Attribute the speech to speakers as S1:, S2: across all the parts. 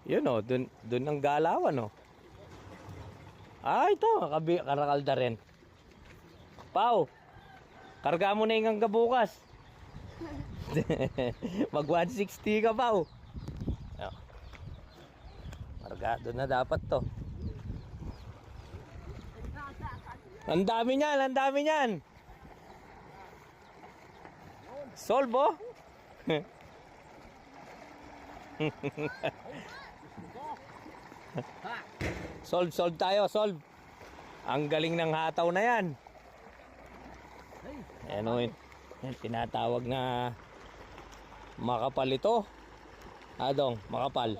S1: Yun o, dun ang galawan o. Ah, ito, karakalda rin. Pau, karga mo na yung hanggang bukas. Mag 160 ka, Pau. Karga, doon na dapat to. Ang dami niyan, ang dami niyan. Solve oh. Solve tayo, solve. Ang galing ng hataw na yan. Ayan o, yan, tinatawag na makapal ito. Adong, makapal.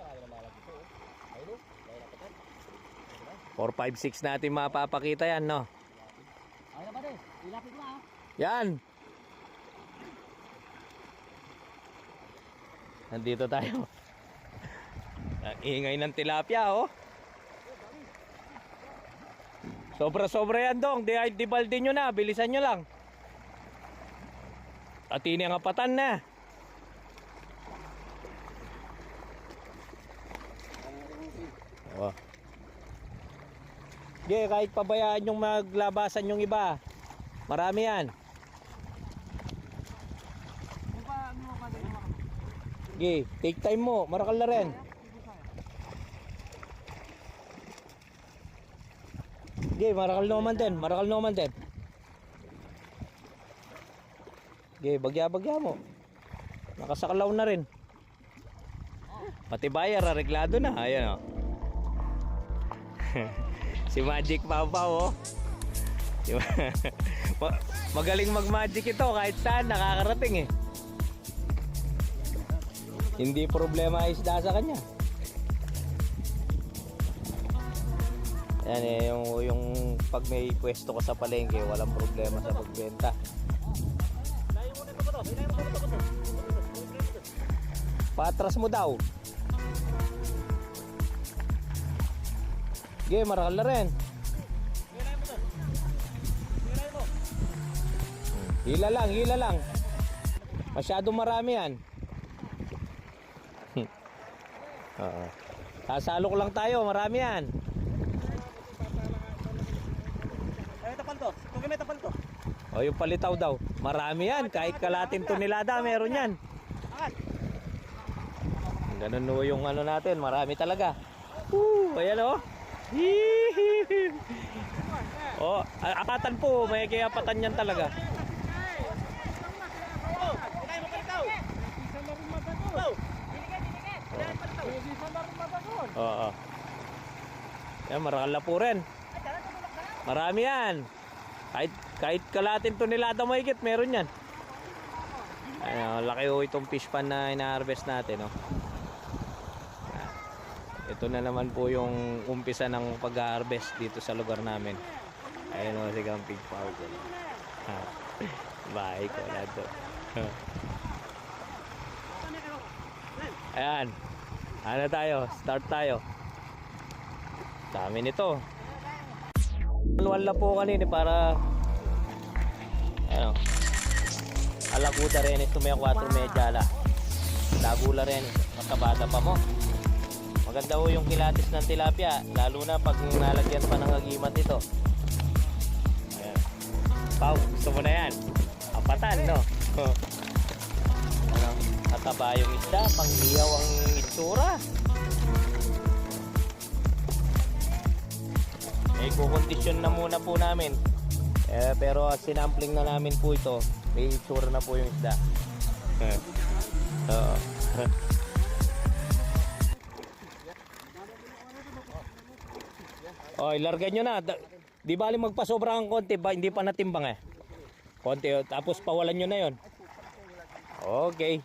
S1: 4, 5, 6 natin mapapakita yan, no? Yan. Nandito tayo. Ang ingay ng tilapia, oh. Sobra-sobra yan, dong. Di-balde nyo na. Bilisan nyo lang. At ini ang apatan na. Oh. Okay, kahit pabayaan yung maglabasan yung iba. Marami yan. Okay, take time mo. Marakal na rin. Okay, marakal naman din. Marakal naman din. Okay, bagya-bagya mo. Nakasakalaw na rin. Pati bayar, reglado na. Ayan o. Si Magic Papa oh. Magaling mag-magic ito kahit saan nakakarating eh. Hindi problema isda sa kanya. Yan eh, yung pag may pwesto ka sa palengke, walang problema sa pagbenta. Patras mo daw. Okay, marakal na rin. Hila lang. Masyadong marami yan. Sasalok lang tayo, marami yan. May tapal to. O yung palitaw daw. Marami yan, kahit kalating tonelada meron yan. Ganun o yung ano natin, marami talaga. Ayan o. Oh, apatan po, may kaya apatan yan talaga. Oo. Yan, marakal na po rin. Marami yan. Kahit kalatin tonelada mo higit, meron yan. Ayan, laki o itong fish pan na ina-harvest natin. Oh. Ito na naman po yung umpisa ng pag-harvest dito sa lugar namin. Ayan o, sigang pig pau ko. Bahay ko na ito. Ayan. Ano tayo? Start tayo. Dami nito. Manual na po kanina para ano, alaguda rin ito may 4 medyala. Lagula rin. Matabada pa mo. Maganda ho yung kilatis ng tilapia, lalo na pag nalagyan pa ng agimat ito. Ayan. Pau, gusto mo na yan. Apatan, no? Ano? Kataba yung isda, panghiyaw ang itsura. Kukondisyon na muna po namin. Pero sinampling na namin po ito, may itsura na po yung isda. Oo. Oh, ilargan nyo na. Di bali magpasobra ang konti, hindi pa natimbang eh. Konti, tapos pawalan nyo na yon. Okay.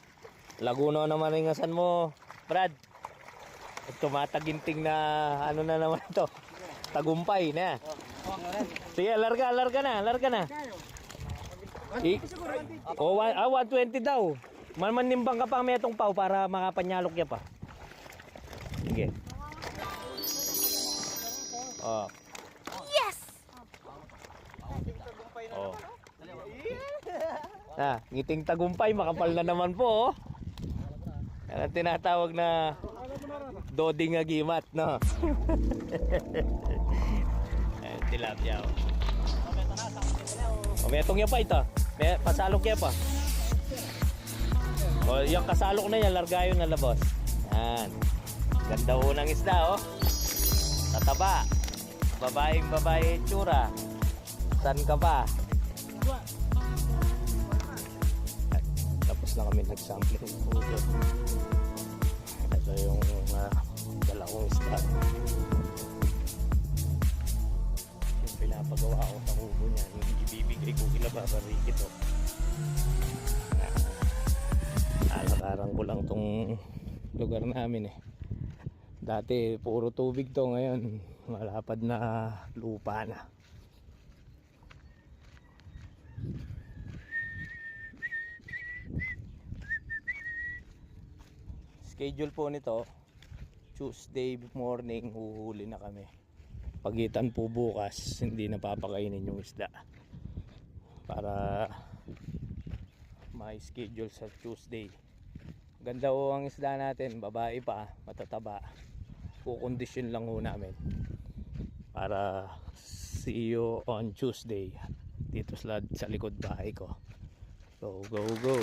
S1: Laguna naman rin asan mo, Brad. Tumataginting na ano na naman ito. Tagumpay na. Sige, larga na. 120 daw. Manimbang ka pa may itong pau para makapanyalok niya pa. Sige. Oh.
S2: Yes!
S1: Oh. Ngiting tagumpay, makapal na naman po. Oh. Yan ang tinatawag na Doding agimat, no? Ayan, tilapia, oh. O, metong yan pa ito. May pasalok yan pa. O, yung kasalok na yan, largayo na labos. Yan. Ganda ho ng isda, oh. Tataba. Babaeng babae tsura. San ka ba? Tapos na kami nag-sampling po doon. Ito yung dalawang isda. Yung pinapagawa ko sa kubo niya, yung ibibigay ko kila Papa Ricky to. Alakaran ko lang tong lugar namin eh. Dati puro tubig to, ngayon malapad na lupa na. Schedule po nito, Tuesday morning huhuli na kami. Pagitan po bukas, hindi napapakainin yung isda. Para may schedule sa Tuesday. Ganda ho ang isda natin, babae pa, matataba. Kukondisyon lang ho namin. Para see you on Tuesday dito sa likod bahay ko. Go, go, go!